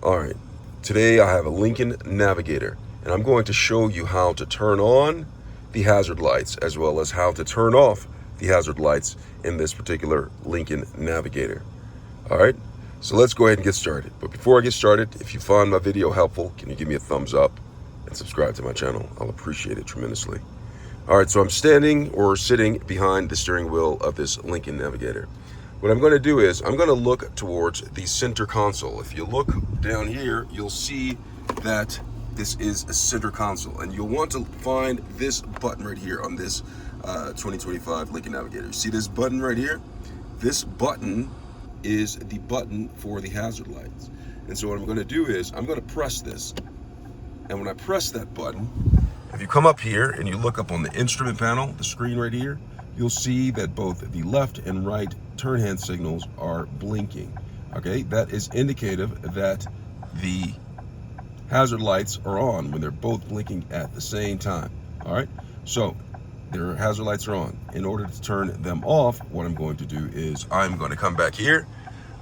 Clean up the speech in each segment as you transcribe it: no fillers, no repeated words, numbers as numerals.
All right, today I have a Lincoln Navigator, and I'm going to show you how to turn on the hazard lights as well as how to turn off the hazard lights in this particular Lincoln Navigator. All right, so let's go ahead and get started. But before I get started, if you find my video helpful, can you give me a thumbs up and subscribe to my channel? I'll appreciate it tremendously. All right, so I'm standing or sitting behind the steering wheel of this Lincoln Navigator. What I'm going to do is I'm going to look towards the center console. If you look down here, you'll see that this is a center console, and you'll want to find this button right here on this 2025 Lincoln Navigator. See this button right here? This button is the button for the hazard lights. And so what I'm going to do is I'm going to press this. And when I press that button, if you come up here and you look up on the instrument panel, the screen right here, you'll see that both the left and right turn hand signals are blinking. Okay, that is indicative that the hazard lights are on when they're both blinking at the same time. All right, so their hazard lights are on. In order to turn them off, what I'm going to do is I'm going to come back here.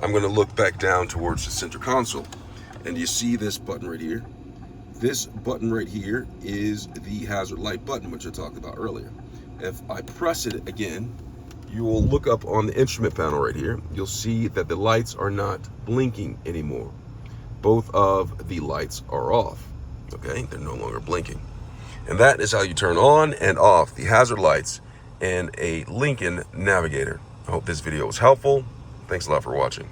I'm going to look back down towards the center console, and you see this button right here. This button right here is the hazard light button, which I talked about earlier. If I press it again, you will look up on the instrument panel right here. You'll see that the lights are not blinking anymore. Both of the lights are off. Okay, they're no longer blinking. And that is how you turn on and off the hazard lights in a Lincoln Navigator. I hope this video was helpful. Thanks a lot for watching.